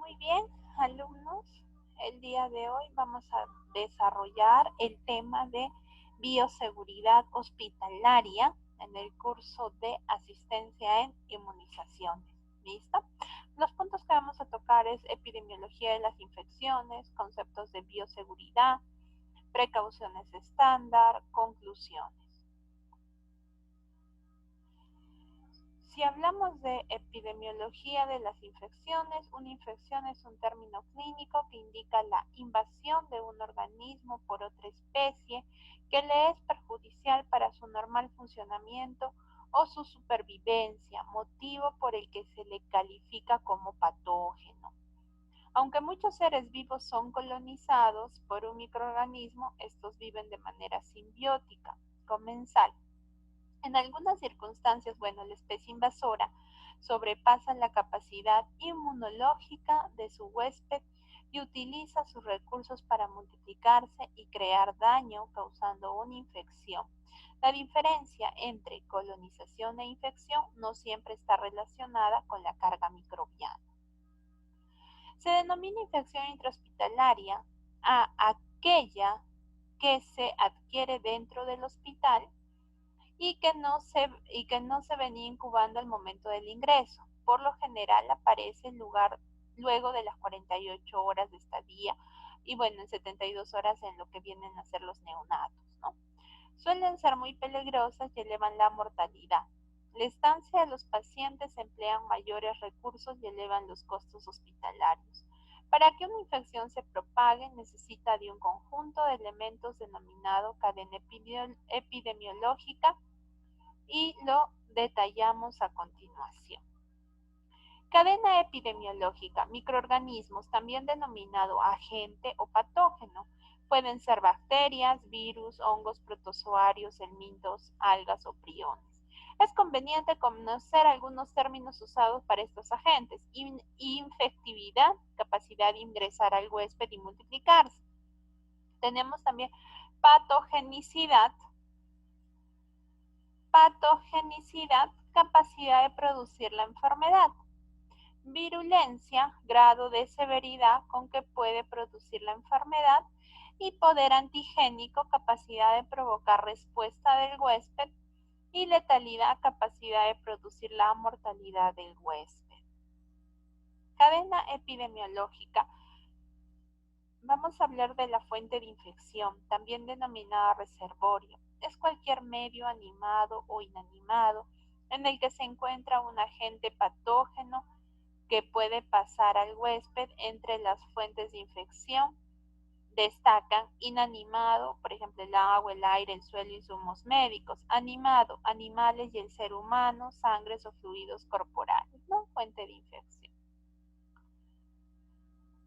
Muy bien, alumnos. El día de hoy vamos a desarrollar el tema de bioseguridad hospitalaria en el curso de asistencia en inmunizaciones. ¿Listo? Los puntos que vamos a tocar es epidemiología de las infecciones, conceptos de bioseguridad, precauciones estándar, conclusiones. Si hablamos de epidemiología de las infecciones, una infección es un término clínico que indica la invasión de un organismo por otra especie que le es perjudicial para su normal funcionamiento o su supervivencia, motivo por el que se le califica como patógeno. Aunque muchos seres vivos son colonizados por un microorganismo, estos viven de manera simbiótica, comensal. En algunas circunstancias, la especie invasora sobrepasa la capacidad inmunológica de su huésped y utiliza sus recursos para multiplicarse y crear daño, causando una infección. La diferencia entre colonización e infección no siempre está relacionada con la carga microbiana. Se denomina infección intrahospitalaria a aquella que se adquiere dentro del hospital y que no se venía incubando al momento del ingreso. Por lo general aparece luego de las 48 horas de estadía y en 72 horas en lo que vienen a ser los neonatos, ¿no? Suelen ser muy peligrosas y elevan la mortalidad. La estancia de los pacientes emplean mayores recursos y elevan los costos hospitalarios. Para que una infección se propague, necesita de un conjunto de elementos denominado cadena epidemiológica, y lo detallamos a continuación. Cadena epidemiológica, microorganismos, también denominado agente o patógeno. Pueden ser bacterias, virus, hongos, protozoarios, helmintos, algas o priones. Es conveniente conocer algunos términos usados para estos agentes. Infectividad, capacidad de ingresar al huésped y multiplicarse. Tenemos también patogenicidad, capacidad de producir la enfermedad. Virulencia, grado de severidad con que puede producir la enfermedad. Y poder antigénico, capacidad de provocar respuesta del huésped. Y letalidad, capacidad de producir la mortalidad del huésped. Cadena epidemiológica. Vamos a hablar de la fuente de infección, también denominada reservorio. Es cualquier medio animado o inanimado en el que se encuentra un agente patógeno que puede pasar al huésped. Entre las fuentes de infección destacan inanimado, por ejemplo el agua, el aire, el suelo, insumos médicos. Animado, animales y el ser humano, sangres o fluidos corporales, ¿no? Fuente de infección.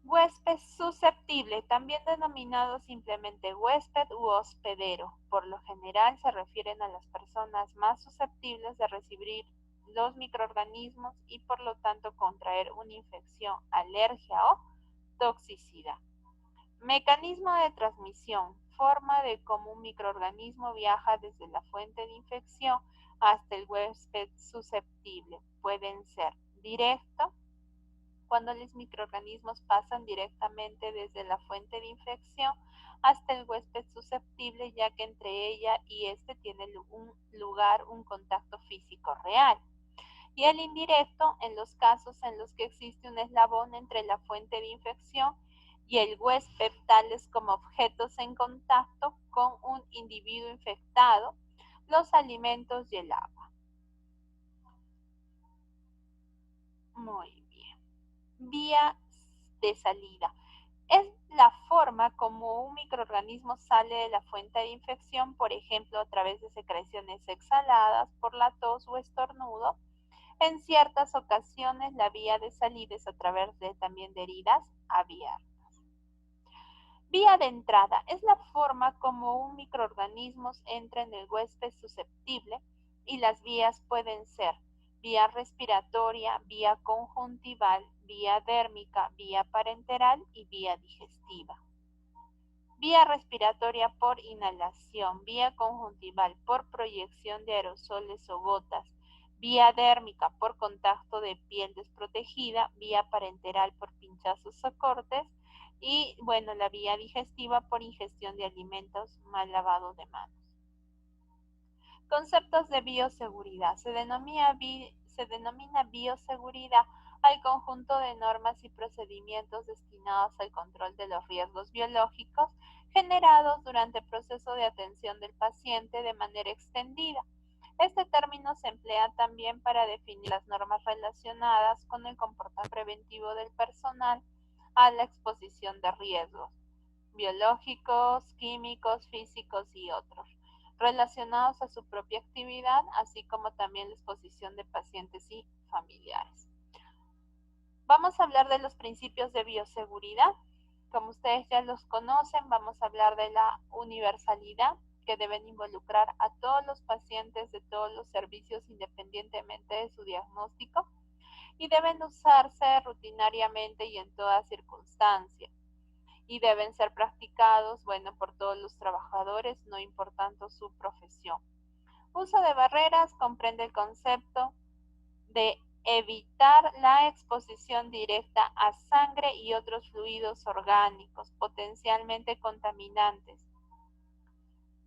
Huésped susceptible, también denominado simplemente huésped u hospedero. Por lo general se refieren a las personas más susceptibles de recibir los microorganismos y por lo tanto contraer una infección, alergia o toxicidad. Mecanismo de transmisión, forma de cómo un microorganismo viaja desde la fuente de infección hasta el huésped susceptible. Pueden ser directo, cuando los microorganismos pasan directamente desde la fuente de infección hasta el huésped susceptible, ya que entre ella y este tiene lugar un contacto físico real. Y el indirecto, en los casos en los que existe un eslabón entre la fuente de infección y el huésped, tales como objetos en contacto con un individuo infectado, los alimentos y el agua. Muy bien. Vía de salida. Es la forma como un microorganismo sale de la fuente de infección, por ejemplo, a través de secreciones exhaladas por la tos o estornudo. En ciertas ocasiones, la vía de salida es a través también de heridas abiertas. Vía de entrada es la forma como un microorganismo entra en el huésped susceptible y las vías pueden ser vía respiratoria, vía conjuntival, vía dérmica, vía parenteral y vía digestiva. Vía respiratoria por inhalación, vía conjuntival por proyección de aerosoles o gotas, vía dérmica por contacto de piel desprotegida, vía parenteral por pinchazos o cortes y, bueno, la vía digestiva por ingestión de alimentos mal lavados de manos. Conceptos de bioseguridad. Se denomina bioseguridad al conjunto de normas y procedimientos destinados al control de los riesgos biológicos generados durante el proceso de atención del paciente de manera extendida. Este término se emplea también para definir las normas relacionadas con el comportamiento preventivo del personal a la exposición de riesgos biológicos, químicos, físicos y otros, relacionados a su propia actividad, así como también la exposición de pacientes y familiares. Vamos a hablar de los principios de bioseguridad. Como ustedes ya los conocen, vamos a hablar de la universalidad, que deben involucrar a todos los pacientes de todos los servicios independientemente de su diagnóstico y deben usarse rutinariamente y en toda circunstancia y deben ser practicados, bueno, por todos los trabajadores, no importando su profesión. Uso de barreras comprende el concepto de evitar la exposición directa a sangre y otros fluidos orgánicos potencialmente contaminantes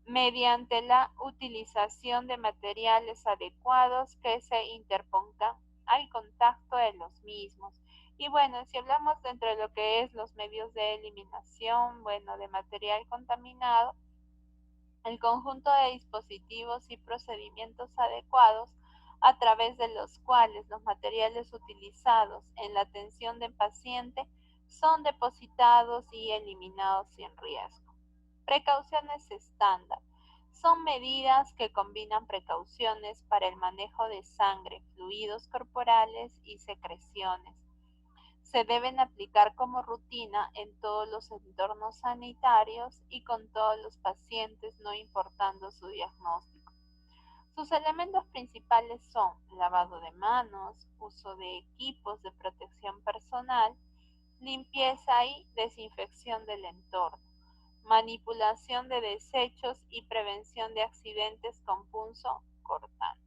mediante la utilización de materiales adecuados que se interpongan al contacto de los mismos. Y bueno, si hablamos dentro de lo que es los medios de eliminación, bueno, de material contaminado, el conjunto de dispositivos y procedimientos adecuados a través de los cuales los materiales utilizados en la atención del paciente son depositados y eliminados sin riesgo. Precauciones estándar. Son medidas que combinan precauciones para el manejo de sangre, fluidos corporales y secreciones. Se deben aplicar como rutina en todos los entornos sanitarios y con todos los pacientes, no importando su diagnóstico. Sus elementos principales son lavado de manos, uso de equipos de protección personal, limpieza y desinfección del entorno, manipulación de desechos y prevención de accidentes con punzo cortantes.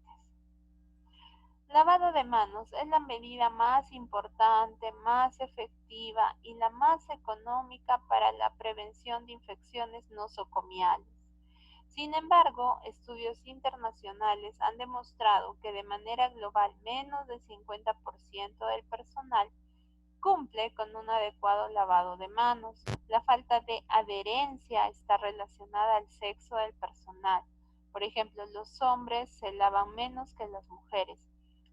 Lavado de manos es la medida más importante, más efectiva y la más económica para la prevención de infecciones nosocomiales. Sin embargo, estudios internacionales han demostrado que de manera global menos del 50% del personal cumple con un adecuado lavado de manos. La falta de adherencia está relacionada al sexo del personal. Por ejemplo, los hombres se lavan menos que las mujeres.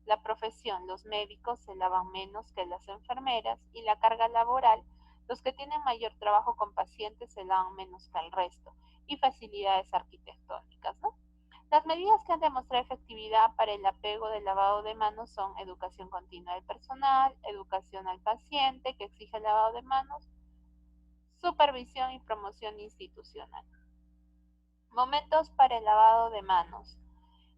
La profesión, los médicos se lavan menos que las enfermeras y la carga laboral, los que tienen mayor trabajo con pacientes se lavan menos que el resto y facilidades arquitectónicas, ¿no? Las medidas que han demostrado efectividad para el apego del lavado de manos son educación continua del personal, educación al paciente que exige el lavado de manos, supervisión y promoción institucional. Momentos para el lavado de manos.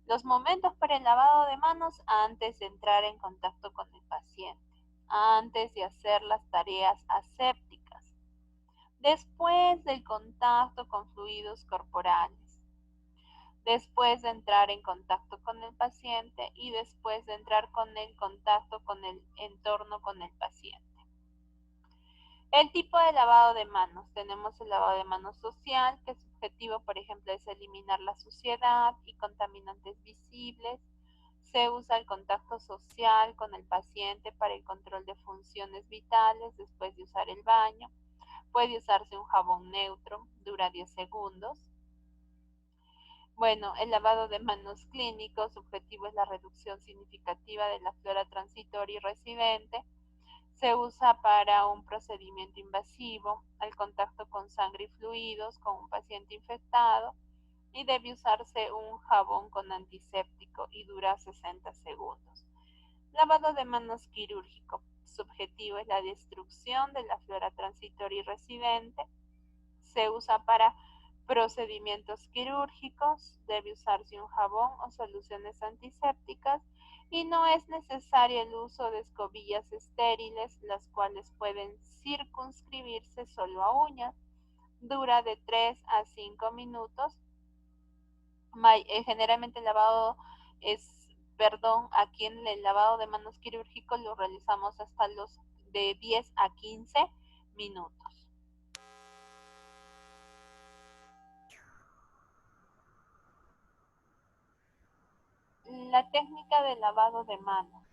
Los momentos para el lavado de manos antes de entrar en contacto con el paciente, antes de hacer las tareas asépticas, después del contacto con fluidos corporales, después de entrar en contacto con el paciente y después de entrar con el contacto con el entorno con el paciente. El tipo de lavado de manos. Tenemos el lavado de manos social, que su objetivo, por ejemplo, es eliminar la suciedad y contaminantes visibles. Se usa el contacto social con el paciente para el control de funciones vitales después de usar el baño. Puede usarse un jabón neutro, dura 10 segundos. Bueno, el lavado de manos clínico, su objetivo es la reducción significativa de la flora transitoria y residente. Se usa para un procedimiento invasivo, al contacto con sangre y fluidos con un paciente infectado y debe usarse un jabón con antiséptico y dura 60 segundos. Lavado de manos quirúrgico. Su objetivo es la destrucción de la flora transitoria y residente. Se usa para procedimientos quirúrgicos, debe usarse un jabón o soluciones antisépticas y no es necesario el uso de escobillas estériles, las cuales pueden circunscribirse solo a uñas. Dura de 3 a 5 minutos. Generalmente el lavado es aquí en el lavado de manos quirúrgico lo realizamos hasta los de 10 a 15 minutos. La técnica de lavado de manos.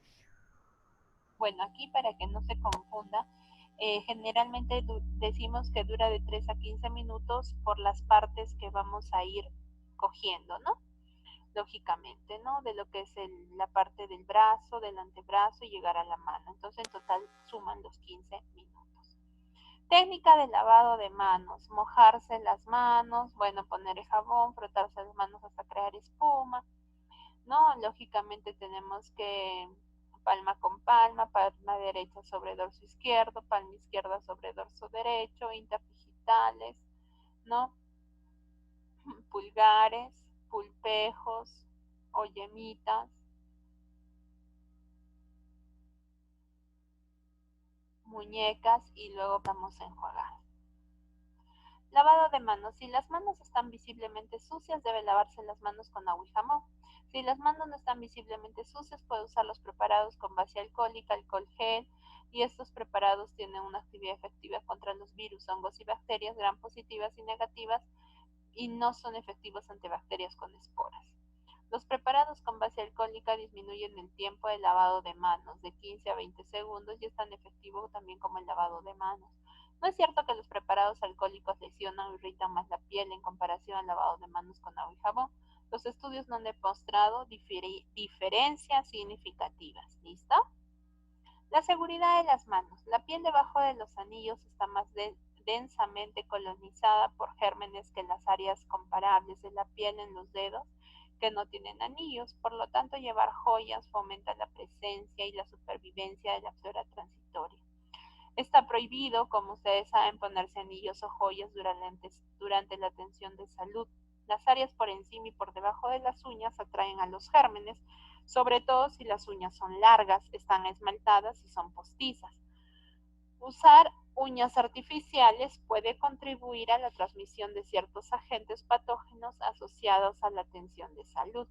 Bueno, aquí para que no se confunda, generalmente decimos que dura de 3 a 15 minutos por las partes que vamos a ir cogiendo, ¿no? Lógicamente, ¿no? De lo que es la parte del brazo, del antebrazo y llegar a la mano. Entonces, en total suman los 15 minutos. Técnica de lavado de manos: mojarse las manos, bueno, poner el jabón, frotarse las manos hasta crear espuma, ¿no? Lógicamente tenemos que palma con palma derecha sobre dorso izquierdo, palma izquierda sobre dorso derecho, interdigitales, ¿no? Pulgares, pulpejos o yemitas, muñecas y luego vamos a enjuagar. Lavado de manos. Si las manos están visiblemente sucias, debe lavarse las manos con agua y jabón. Si las manos no están visiblemente sucias, puede usar los preparados con base alcohólica, alcohol gel, y estos preparados tienen una actividad efectiva contra los virus, hongos y bacterias gram positivas y negativas, y no son efectivos ante bacterias con esporas. Los preparados con base alcohólica disminuyen el tiempo de lavado de manos de 15 a 20 segundos y es tan efectivo también como el lavado de manos. No es cierto que los preparados alcohólicos lesionan o irritan más la piel en comparación al lavado de manos con agua y jabón. Los estudios no han demostrado diferencias significativas. ¿Listo? La seguridad de las manos. La piel debajo de los anillos está más densamente colonizada por gérmenes que las áreas comparables de la piel en los dedos que no tienen anillos. Por lo tanto, llevar joyas fomenta la presencia y la supervivencia de la flora transitoria. Está prohibido, como ustedes saben, ponerse anillos o joyas durante la atención de salud. Las áreas por encima y por debajo de las uñas atraen a los gérmenes, sobre todo si las uñas son largas, están esmaltadas y son postizas. Usar uñas artificiales puede contribuir a la transmisión de ciertos agentes patógenos asociados a la atención de salud.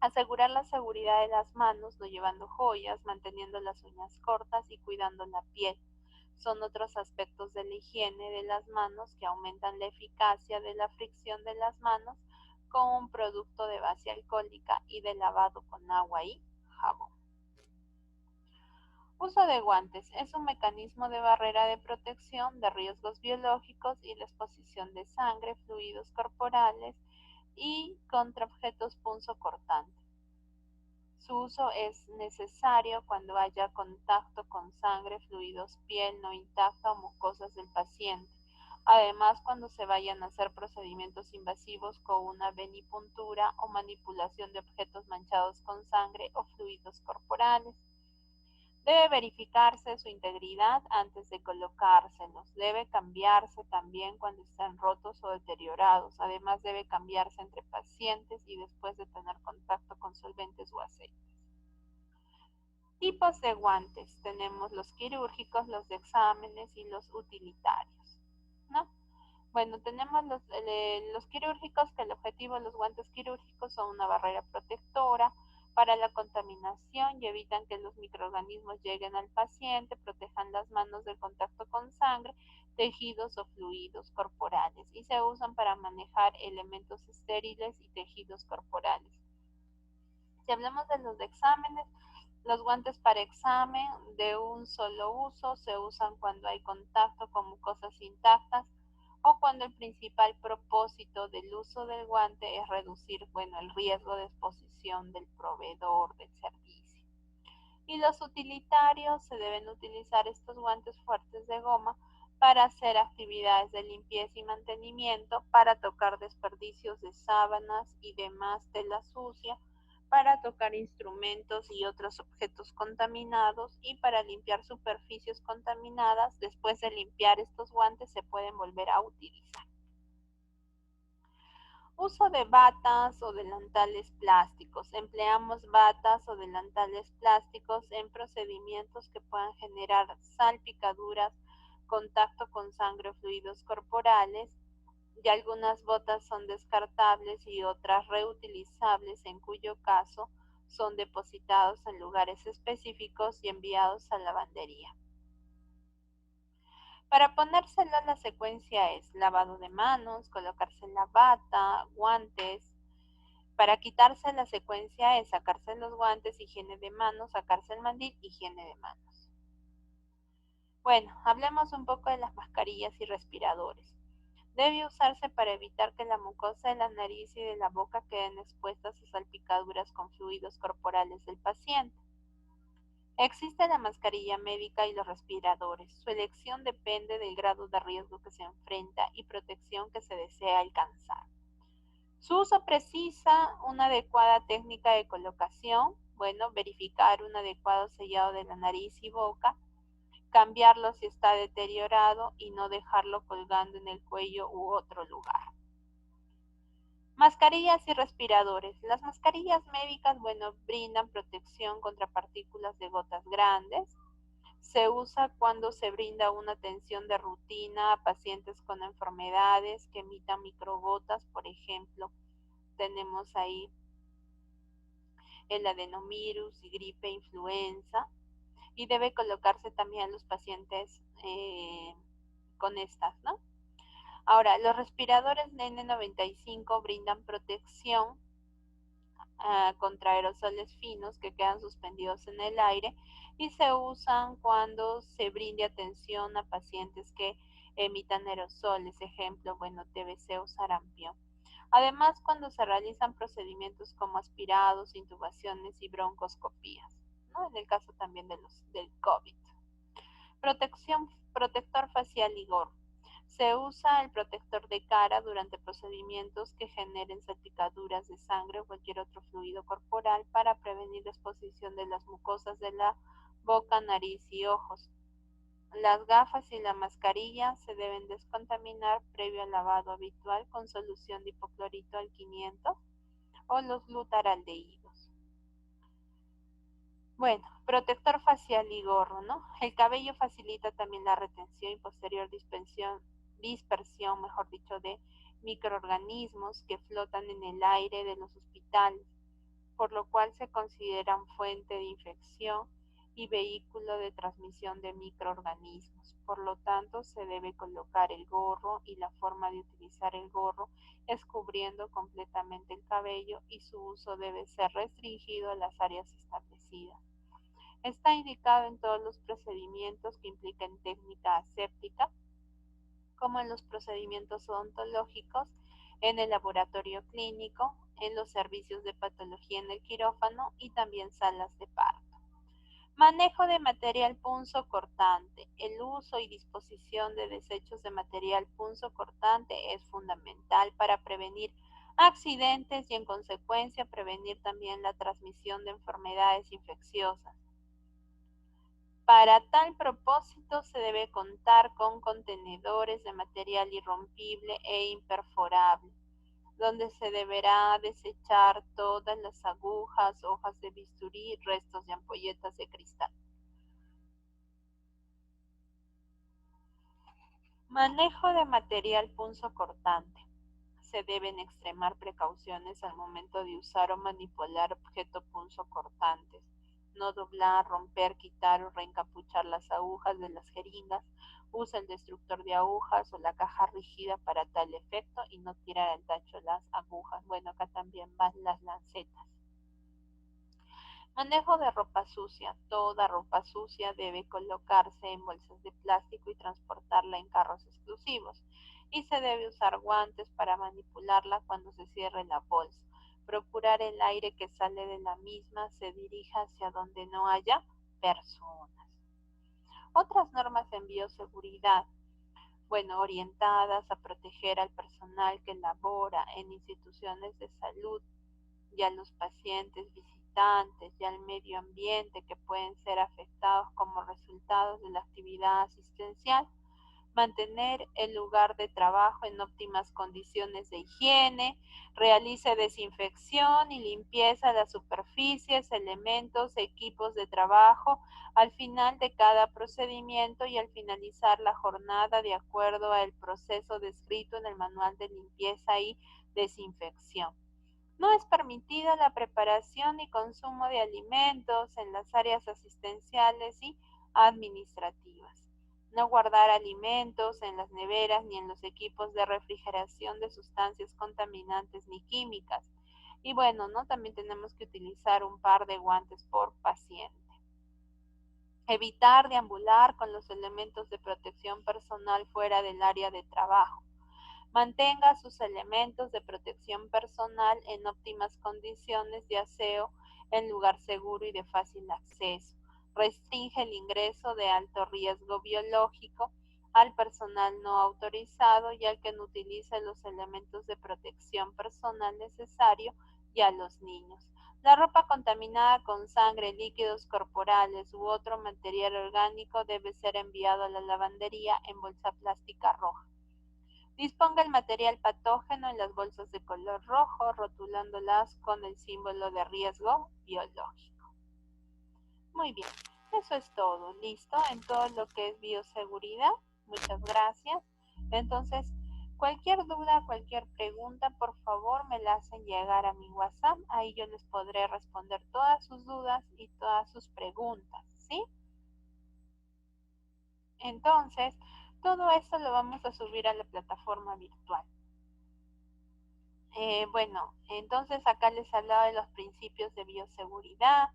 Asegurar la seguridad de las manos, no llevando joyas, manteniendo las uñas cortas y cuidando la piel, son otros aspectos de la higiene de las manos que aumentan la eficacia de la fricción de las manos con un producto de base alcohólica y de lavado con agua y jabón. Uso de guantes. Es un mecanismo de barrera de protección de riesgos biológicos y la exposición de sangre, fluidos corporales y contra objetos punzocortantes. Su uso es necesario cuando haya contacto con sangre, fluidos, piel no intacta o mucosas del paciente. Además, cuando se vayan a hacer procedimientos invasivos con una venipuntura o manipulación de objetos manchados con sangre o fluidos corporales. Debe verificarse su integridad antes de colocárselos. Debe cambiarse también cuando estén rotos o deteriorados. Además, debe cambiarse entre pacientes y después de tener contacto con solventes o aceites. Tipos de guantes. Tenemos los quirúrgicos, los de exámenes y los utilitarios, ¿no? Bueno, tenemos los quirúrgicos, que el objetivo de los guantes quirúrgicos son una barrera protectora para la contaminación y evitan que los microorganismos lleguen al paciente, protejan las manos del contacto con sangre, tejidos o fluidos corporales y se usan para manejar elementos estériles y tejidos corporales. Si hablamos de los de exámenes, los guantes para examen de un solo uso se usan cuando hay contacto con mucosas intactas o cuando el principal propósito del uso del guante es reducir, el riesgo de exposición del proveedor del servicio. Y los utilitarios, se deben utilizar estos guantes fuertes de goma para hacer actividades de limpieza y mantenimiento, para tocar desperdicios de sábanas y demás tela sucia, para tocar instrumentos y otros objetos contaminados y para limpiar superficies contaminadas. Después de limpiar, estos guantes se pueden volver a utilizar. Uso de batas o delantales plásticos. Empleamos batas o delantales plásticos en procedimientos que puedan generar salpicaduras, contacto con sangre o fluidos corporales, y algunas botas son descartables y otras reutilizables, en cuyo caso son depositados en lugares específicos y enviados a lavandería. Para ponérselo, la secuencia es lavado de manos, colocarse la bata, guantes. Para quitarse, la secuencia es sacarse los guantes, higiene de manos, sacarse el mandil, higiene de manos. Bueno, hablemos un poco de las mascarillas y respiradores. Debe usarse para evitar que la mucosa de la nariz y de la boca queden expuestas a salpicaduras con fluidos corporales del paciente. Existe la mascarilla médica y los respiradores. Su elección depende del grado de riesgo que se enfrenta y protección que se desea alcanzar. Su uso precisa una adecuada técnica de colocación, verificar un adecuado sellado de la nariz y boca, cambiarlo si está deteriorado y no dejarlo colgando en el cuello u otro lugar. Mascarillas y respiradores. Las mascarillas médicas, brindan protección contra partículas de gotas grandes. Se usa cuando se brinda una atención de rutina a pacientes con enfermedades que emitan microgotas. Por ejemplo, tenemos ahí el adenovirus y gripe influenza, y debe colocarse también a los pacientes con estas, ¿no? Ahora, los respiradores N95 brindan protección contra aerosoles finos que quedan suspendidos en el aire y se usan cuando se brinde atención a pacientes que emitan aerosoles, ejemplo, TBC o sarampión. Además, cuando se realizan procedimientos como aspirados, intubaciones y broncoscopías, ¿no? En el caso también del COVID. Protector facial y gorro. Se usa el protector de cara durante procedimientos que generen salpicaduras de sangre o cualquier otro fluido corporal para prevenir la exposición de las mucosas de la boca, nariz y ojos. Las gafas y la mascarilla se deben descontaminar previo al lavado habitual con solución de hipoclorito al 500 o los glutaraldehídos. Protector facial y gorro, ¿no? El cabello facilita también la retención y posterior dispersión, de microorganismos que flotan en el aire de los hospitales, por lo cual se consideran fuente de infección y vehículo de transmisión de microorganismos. Por lo tanto, se debe colocar el gorro, y la forma de utilizar el gorro es cubriendo completamente el cabello, y su uso debe ser restringido a las áreas establecidas. Está indicado en todos los procedimientos que impliquen técnica aséptica, como en los procedimientos odontológicos, en el laboratorio clínico, en los servicios de patología en el quirófano y también salas de parto. Manejo de material punzocortante. El uso y disposición de desechos de material punzocortante es fundamental para prevenir accidentes y, en consecuencia, prevenir también la transmisión de enfermedades infecciosas. Para tal propósito se debe contar con contenedores de material irrompible e imperforable, donde se deberá desechar todas las agujas, hojas de bisturí, restos de ampolletas de cristal. Manejo de material punzocortante. Se deben extremar precauciones al momento de usar o manipular objetos punzocortantes. No doblar, romper, quitar o reencapuchar las agujas de las jeringas. Usa el destructor de agujas o la caja rígida para tal efecto y no tirar al tacho las agujas. Acá también van las lancetas. Manejo de ropa sucia. Toda ropa sucia debe colocarse en bolsas de plástico y transportarla en carros exclusivos. Y se debe usar guantes para manipularla cuando se cierre la bolsa. Procurar el aire que sale de la misma se dirija hacia donde no haya personas. Otras normas en bioseguridad, orientadas a proteger al personal que labora en instituciones de salud y a los pacientes visitantes y al medio ambiente que pueden ser afectados como resultado de la actividad asistencial. Mantener el lugar de trabajo en óptimas condiciones de higiene, realice desinfección y limpieza de las superficies, elementos, equipos de trabajo al final de cada procedimiento y al finalizar la jornada de acuerdo al proceso descrito en el manual de limpieza y desinfección. No es permitida la preparación y consumo de alimentos en las áreas asistenciales y administrativas. No guardar alimentos en las neveras ni en los equipos de refrigeración de sustancias contaminantes ni químicas. Y bueno, ¿no? También tenemos que utilizar un par de guantes por paciente. Evitar deambular con los elementos de protección personal fuera del área de trabajo. Mantenga sus elementos de protección personal en óptimas condiciones de aseo en lugar seguro y de fácil acceso. Restringe el ingreso de alto riesgo biológico al personal no autorizado y al que no utilice los elementos de protección personal necesarios y a los niños. La ropa contaminada con sangre, líquidos corporales u otro material orgánico debe ser enviado a la lavandería en bolsa plástica roja. Disponga el material patógeno en las bolsas de color rojo, rotulándolas con el símbolo de riesgo biológico. Muy bien, eso es todo, listo, en todo lo que es bioseguridad. Muchas gracias. Entonces, cualquier duda, cualquier pregunta, por favor me la hacen llegar a mi WhatsApp. Ahí yo les podré responder todas sus dudas y todas sus preguntas, ¿sí? Entonces, todo esto lo vamos a subir a la plataforma virtual. Bueno, entonces acá les hablaba de los principios de bioseguridad,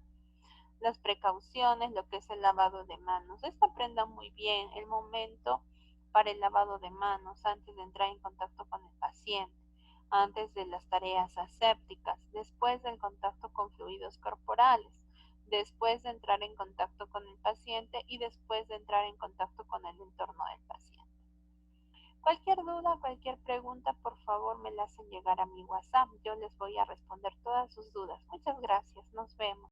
las precauciones, lo que es el lavado de manos. Esto aprendan muy bien el momento para el lavado de manos antes de entrar en contacto con el paciente, antes de las tareas asépticas, después del contacto con fluidos corporales, después de entrar en contacto con el paciente y después de entrar en contacto con el entorno del paciente. Cualquier duda, cualquier pregunta, por favor me la hacen llegar a mi WhatsApp. Yo les voy a responder todas sus dudas. Muchas gracias. Nos vemos.